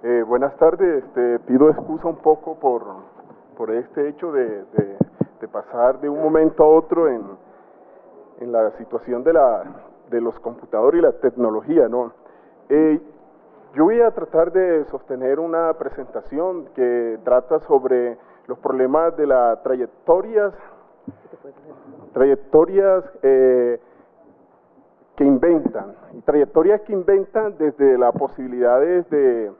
Buenas tardes. Pido excusa un poco por este hecho de pasar de un momento a otro en la situación de los computadores y la tecnología, ¿no? Yo voy a tratar de sostener una presentación que trata sobre los problemas de las trayectorias que inventan, y trayectorias que inventan desde las posibilidades de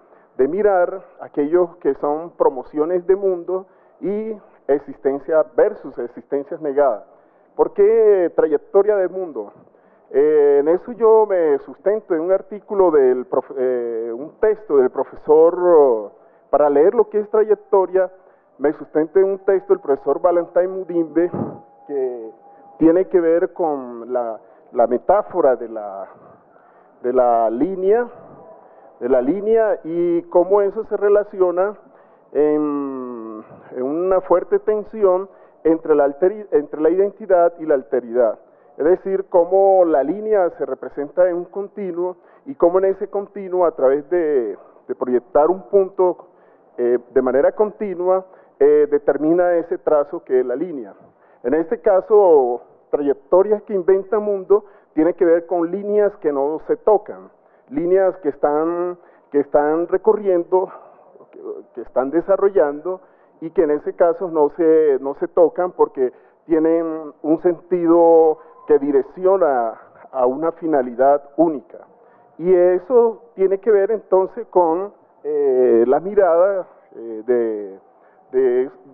mirar aquellos que son promociones de mundo y existencia versus existencias negadas. ¿Por qué trayectoria de mundo? En eso yo me sustento en un artículo un texto del profesor, para leer lo que es trayectoria, me sustento en un texto del profesor Valentin Mudimbe, que tiene que ver con la metáfora de la línea y cómo eso se relaciona en una fuerte tensión entre la identidad y la alteridad. Es decir, cómo la línea se representa en un continuo y cómo en ese continuo, a través de proyectar un punto de manera continua, determina ese trazo que es la línea. En este caso, trayectorias que inventan mundo tiene que ver con líneas que no se tocan, líneas que están recorriendo, que están desarrollando y que en ese caso no se tocan porque tienen un sentido que direcciona a una finalidad única. Y eso tiene que ver entonces con la mirada de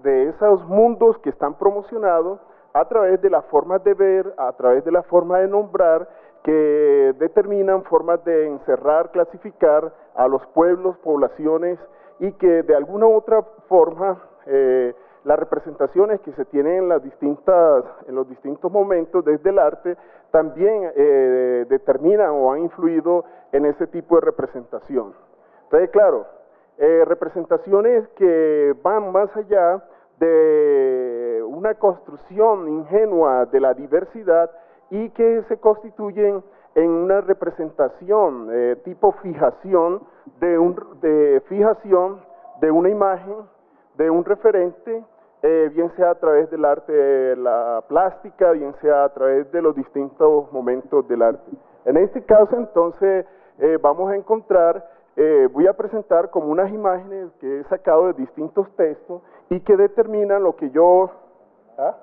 esos mundos que están promocionados a través de las formas de ver, a través de la forma de nombrar, que determinan formas de encerrar, clasificar a los pueblos, poblaciones, y que de alguna u otra forma las representaciones que se tienen en los distintos momentos desde el arte también determinan o han influido en ese tipo de representación. Entonces, claro, representaciones que van más allá de una construcción ingenua de la diversidad y que se constituyen en una representación tipo fijación de una imagen, de un referente, bien sea a través del arte, la plástica, bien sea a través de los distintos momentos del arte. En este caso, entonces, vamos a encontrar, voy a presentar como unas imágenes que he sacado de distintos textos y que determinan lo que yo... ¿Ah?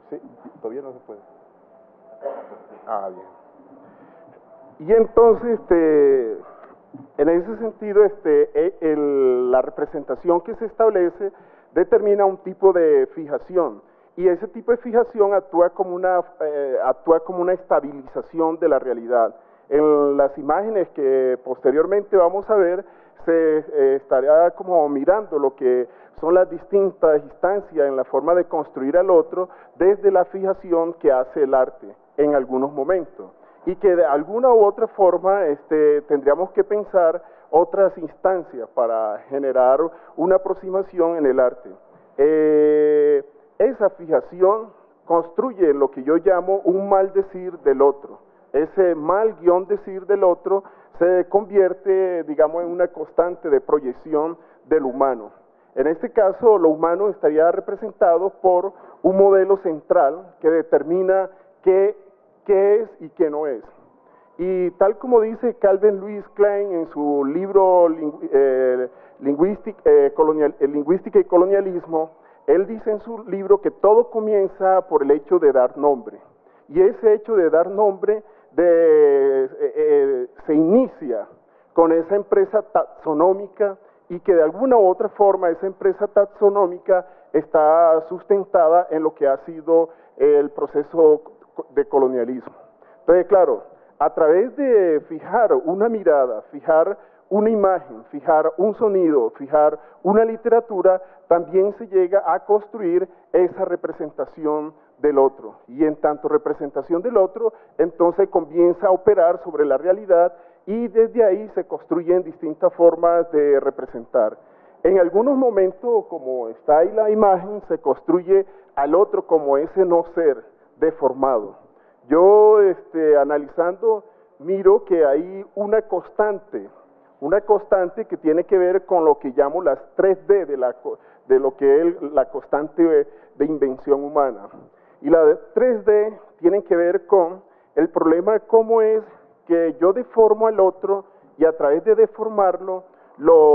Sí, todavía no se puede. Ah, bien. Y entonces, en ese sentido, la representación que se establece determina un tipo de fijación, y ese tipo de fijación actúa como una estabilización de la realidad. En las imágenes que posteriormente vamos a ver, se estará como mirando lo que son las distintas instancias en la forma de construir al otro desde la fijación que hace el arte en algunos momentos, y que de alguna u otra forma tendríamos que pensar otras instancias para generar una aproximación en el arte. Esa fijación construye lo que yo llamo un mal decir del otro. Ese mal guión decir del otro se convierte, digamos, en una constante de proyección del humano. En este caso, lo humano estaría representado por un modelo central que determina qué es y qué no es. Y tal como dice Calvin Lewis Klein en su libro Lingüística y Colonialismo, él dice en su libro que todo comienza por el hecho de dar nombre. Y ese hecho de dar nombre se inicia con esa empresa taxonómica, y que de alguna u otra forma esa empresa taxonómica está sustentada en lo que ha sido el proceso de colonialismo. Entonces, claro, a través de fijar una mirada, fijar una imagen, fijar un sonido, fijar una literatura, también se llega a construir esa representación del otro. Y en tanto representación del otro, entonces comienza a operar sobre la realidad, y desde ahí se construyen distintas formas de representar. En algunos momentos, como está ahí la imagen, se construye al otro como ese no ser deformado. Yo, analizando miro que hay una constante que tiene que ver con lo que llamo las 3D de lo que es la constante de invención humana. Y las 3D tienen que ver con el problema de cómo es que yo deformo al otro y a través de deformarlo lo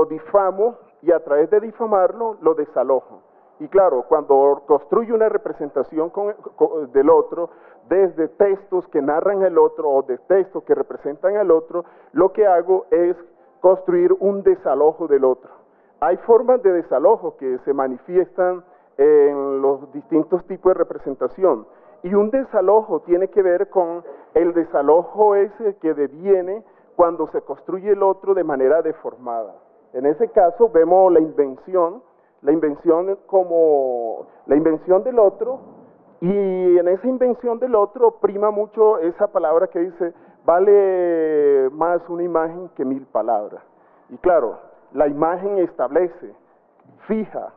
difamo y a través de difamarlo lo desalojo. Y claro, cuando construyo una representación del otro, desde textos que narran el otro o de textos que representan al otro, lo que hago es construir un desalojo del otro. Hay formas de desalojo que se manifiestan en los distintos tipos de representación. Y un desalojo tiene que ver con el desalojo ese que deviene cuando se construye el otro de manera deformada. En ese caso vemos la invención como la invención del otro, y en esa invención del otro prima mucho esa palabra que dice, vale más una imagen que 1000 palabras. Y claro, la imagen establece, fija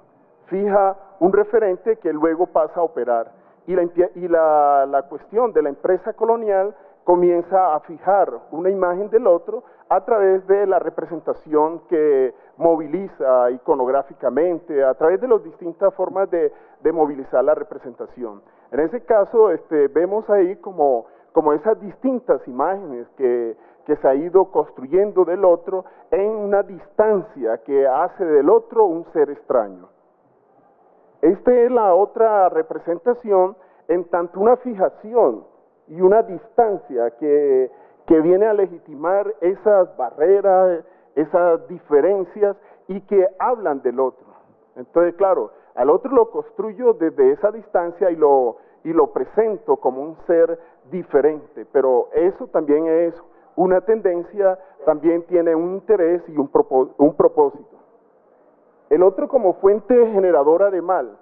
un referente que luego pasa a operar. Y la cuestión de la empresa colonial comienza a fijar una imagen del otro a través de la representación que moviliza iconográficamente, a través de las distintas formas de movilizar la representación. En ese caso, vemos ahí como esas distintas imágenes que se ha ido construyendo del otro en una distancia que hace del otro un ser extraño. Esta es la otra representación, en tanto una fijación y una distancia que viene a legitimar esas barreras, esas diferencias y que hablan del otro. Entonces, claro, al otro lo construyo desde esa distancia y lo presento como un ser diferente, pero eso también es una tendencia, también tiene un interés y un propósito. El otro como fuente generadora de mal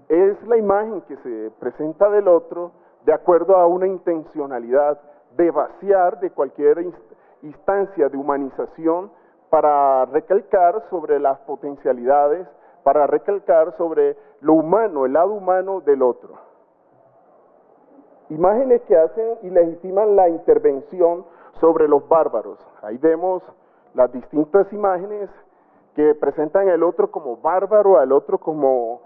es la imagen que se presenta del otro de acuerdo a una intencionalidad de vaciar de cualquier instancia de humanización para recalcar sobre las potencialidades, para recalcar sobre lo humano, el lado humano del otro. Imágenes que hacen y legitiman la intervención sobre los bárbaros. Ahí vemos las distintas imágenes que presentan al otro como bárbaro, al otro como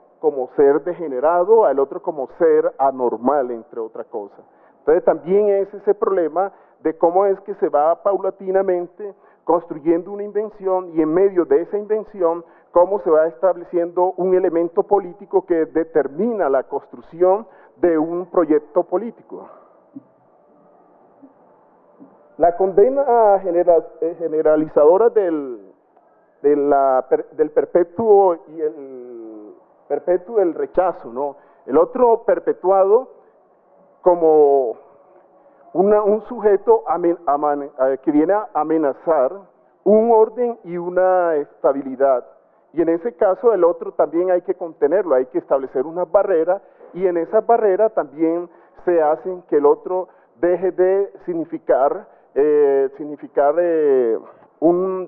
ser degenerado, al otro como ser anormal, entre otras cosas. Entonces también es ese problema de cómo es que se va paulatinamente construyendo una invención y en medio de esa invención cómo se va estableciendo un elemento político que determina la construcción de un proyecto político. La condena generalizadora del perpetuo y el rechazo, ¿no? El otro perpetuado como un sujeto que viene a amenazar un orden y una estabilidad. Y en ese caso el otro también hay que contenerlo, hay que establecer unas barreras y en esas barreras también se hacen que el otro deje de significar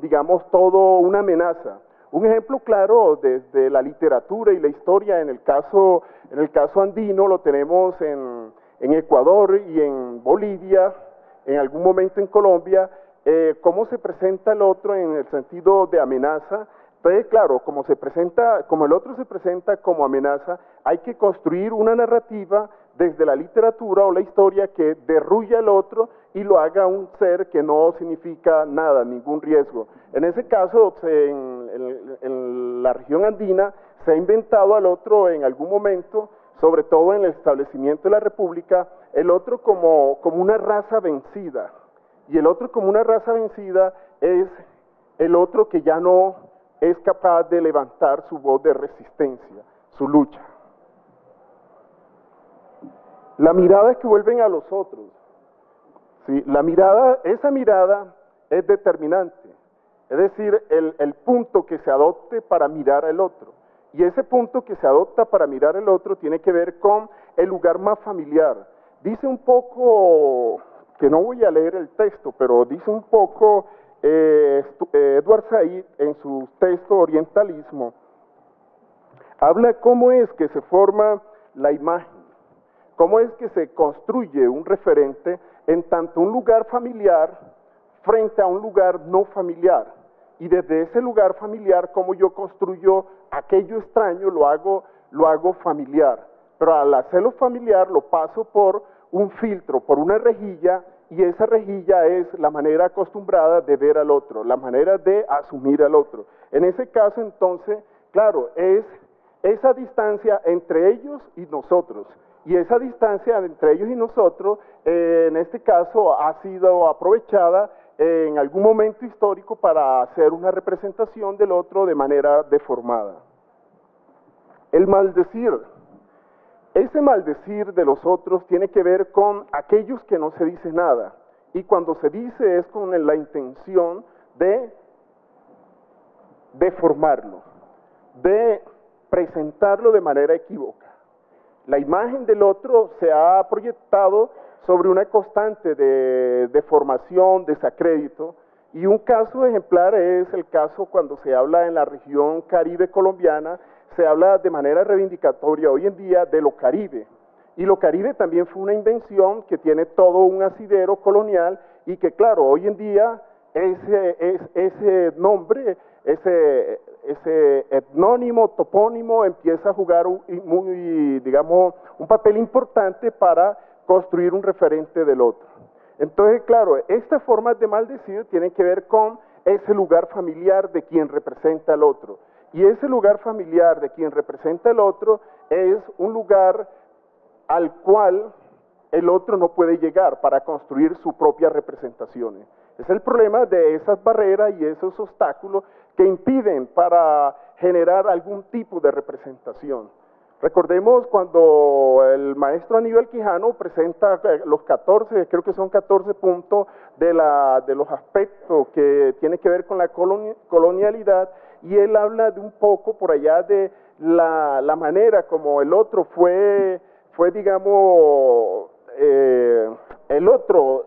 digamos, todo una amenaza. Un ejemplo claro desde la literatura y la historia, en el caso andino lo tenemos en Ecuador y en Bolivia, en algún momento en Colombia, cómo se presenta el otro en el sentido de amenaza. Entonces, claro, como el otro se presenta como amenaza, hay que construir una narrativa desde la literatura o la historia que derruya al otro y lo haga un ser que no significa nada, ningún riesgo. En ese caso, en la región andina se ha inventado al otro en algún momento, sobre todo en el establecimiento de la república, el otro como una raza vencida. Y el otro como una raza vencida es el otro que ya no es capaz de levantar su voz de resistencia, su lucha. La mirada que vuelven a los otros. ¿Sí? Esa mirada es determinante. Es decir, el punto que se adopte para mirar al otro. Y ese punto que se adopta para mirar al otro tiene que ver con el lugar más familiar. Dice un poco, que no voy a leer el texto, pero dice un poco Edward Said en su texto Orientalismo, habla cómo es que se forma la imagen. cómo es que se construye un referente en tanto un lugar familiar frente a un lugar no familiar. Y desde ese lugar familiar, cómo yo construyo aquello extraño, lo hago familiar. Pero al hacerlo familiar, lo paso por un filtro, por una rejilla, y esa rejilla es la manera acostumbrada de ver al otro, la manera de asumir al otro. En ese caso, entonces, claro, es esa distancia entre ellos y nosotros. Y esa distancia entre ellos y nosotros, en este caso, ha sido aprovechada en algún momento histórico para hacer una representación del otro de manera deformada. El maldecir. Ese maldecir de los otros tiene que ver con aquellos que no se dice nada. Y cuando se dice es con la intención de deformarlo, de presentarlo de manera equívoca. La imagen del otro se ha proyectado sobre una constante de deformación, desacrédito, y un caso ejemplar es el caso cuando se habla en la región Caribe colombiana, se habla de manera reivindicatoria hoy en día de lo Caribe. Y lo Caribe también fue una invención que tiene todo un asidero colonial y que, claro, hoy en día ese nombre, ese etnónimo, topónimo, empieza a jugar un papel importante para construir un referente del otro. Entonces, claro, estas formas de maldecir tienen que ver con ese lugar familiar de quien representa al otro. Y ese lugar familiar de quien representa al otro es un lugar al cual el otro no puede llegar para construir sus propias representaciones. Es el problema de esas barreras y esos obstáculos que impiden para generar algún tipo de representación. Recordemos cuando el maestro Aníbal Quijano presenta los 14, creo que son 14 puntos de los aspectos que tienen que ver con la colonialidad, y él habla de un poco por allá de la manera como el otro el otro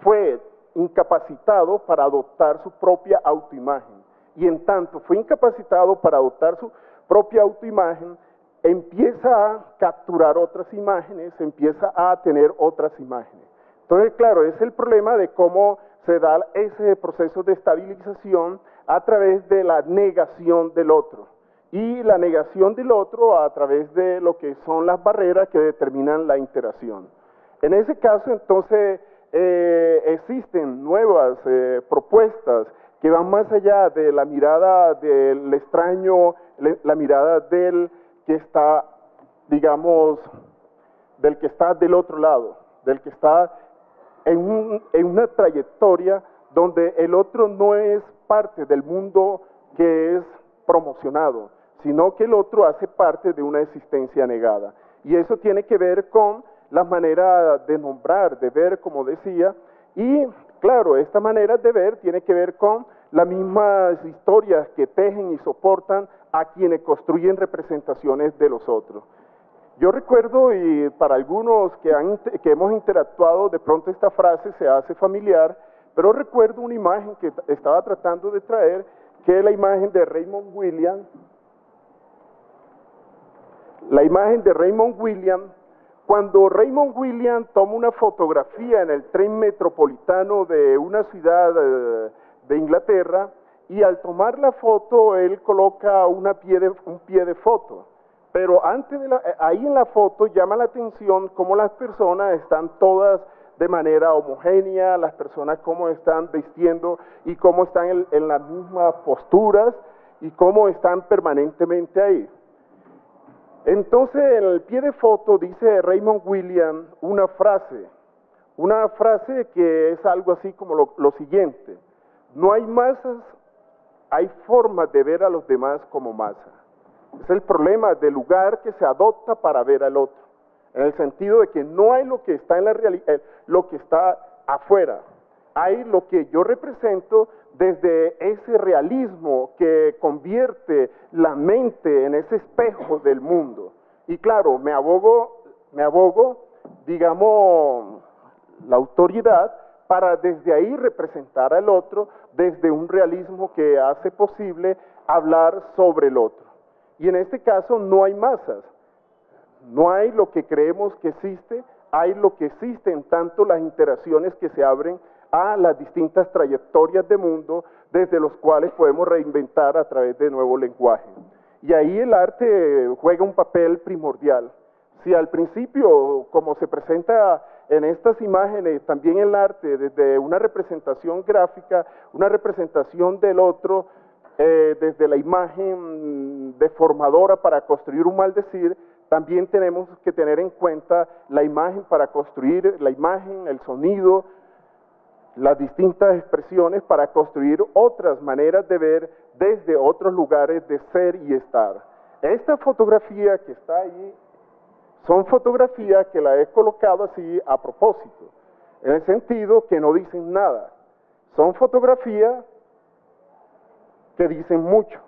fue incapacitado para adoptar su propia autoimagen. Y en tanto fue incapacitado para adoptar su propia autoimagen, empieza a capturar otras imágenes, empieza a tener otras imágenes. Entonces, claro, es el problema de cómo se da ese proceso de estabilización a través de la negación del otro. Y la negación del otro a través de lo que son las barreras que determinan la interacción. En ese caso, entonces, existen nuevas propuestas que van más allá de la mirada del extraño, la mirada del que está, digamos, del que está del otro lado, del que está en una trayectoria donde el otro no es parte del mundo que es promocionado, sino que el otro hace parte de una existencia negada. Y eso tiene que ver con la manera de nombrar, de ver, como decía, y claro, esta manera de ver tiene que ver con las mismas historias que tejen y soportan a quienes construyen representaciones de los otros. Yo recuerdo, y para algunos que hemos interactuado, de pronto esta frase se hace familiar, pero recuerdo una imagen que estaba tratando de traer, que es la imagen de Raymond Williams. La imagen de Raymond Williams, cuando Raymond Williams toma una fotografía en el tren metropolitano de una ciudad de Inglaterra, y al tomar la foto él coloca un pie de foto. Pero ahí en la foto llama la atención cómo las personas están todas de manera homogénea, las personas cómo están vistiendo y cómo están en las mismas posturas y cómo están permanentemente ahí. Entonces, en el pie de foto dice Raymond Williams una frase que es algo así como lo siguiente: no hay masas, hay formas de ver a los demás como masa. Es el problema del lugar que se adopta para ver al otro, en el sentido de que no hay lo que está en la realidad, lo que está afuera, hay lo que yo represento desde ese realismo que convierte la mente en ese espejo del mundo. Y claro, me abogo, digamos, la autoridad para desde ahí representar al otro desde un realismo que hace posible hablar sobre el otro. Y en este caso no hay masas, No hay lo que creemos que existe, hay lo que existe, en tanto las interacciones que se abren a las distintas trayectorias de mundo desde los cuales podemos reinventar a través de nuevo lenguaje. Y ahí el arte juega un papel primordial. Si al principio, como se presenta en estas imágenes, también el arte, desde una representación gráfica, una representación del otro, desde la imagen deformadora para construir un maldecir, también tenemos que tener en cuenta la imagen para construir la imagen, el sonido, las distintas expresiones para construir otras maneras de ver desde otros lugares de ser y estar. Esta fotografía que está ahí son fotografías que la he colocado así a propósito, en el sentido que no dicen nada. Son fotografías que dicen mucho.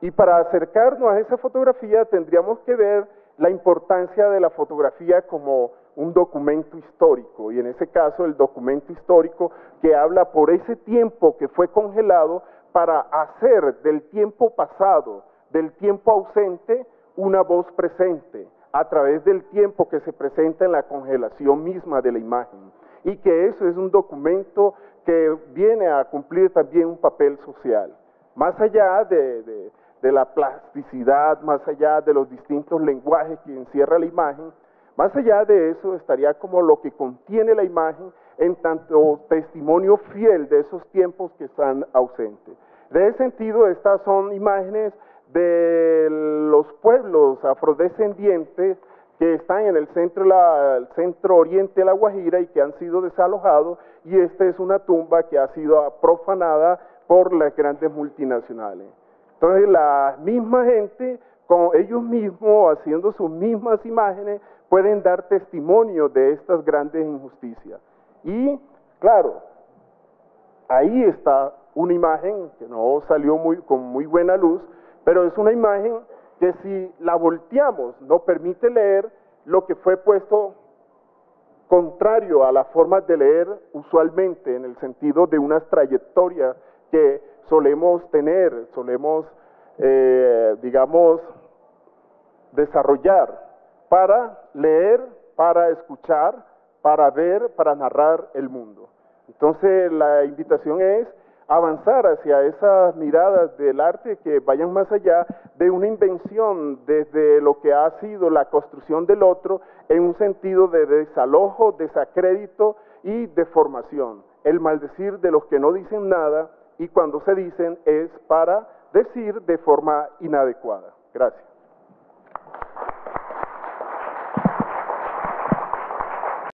Y para acercarnos a esa fotografía tendríamos que ver la importancia de la fotografía como un documento histórico, y en ese caso el documento histórico que habla por ese tiempo que fue congelado para hacer del tiempo pasado, del tiempo ausente, una voz presente, a través del tiempo que se presenta en la congelación misma de la imagen, y que eso es un documento que viene a cumplir también un papel social, más allá de la plasticidad, más allá de los distintos lenguajes que encierra la imagen. Más allá de eso estaría como lo que contiene la imagen en tanto testimonio fiel de esos tiempos que están ausentes. En ese sentido, estas son imágenes de los pueblos afrodescendientes que están en el centro oriente de La Guajira y que han sido desalojados, y esta es una tumba que ha sido profanada por las grandes multinacionales. Entonces la misma gente, con ellos mismos haciendo sus mismas imágenes, pueden dar testimonio de estas grandes injusticias. Y claro, ahí está una imagen que no salió con muy buena luz, pero es una imagen que si la volteamos nos permite leer lo que fue puesto contrario a las formas de leer usualmente, en el sentido de unas trayectorias que solemos tener, digamos, desarrollar para leer, para escuchar, para ver, para narrar el mundo. Entonces la invitación es avanzar hacia esas miradas del arte que vayan más allá de una invención desde lo que ha sido la construcción del otro en un sentido de desalojo, desacrédito y deformación. El maldecir de los que no dicen nada, y cuando se dicen es para decir de forma inadecuada. Gracias.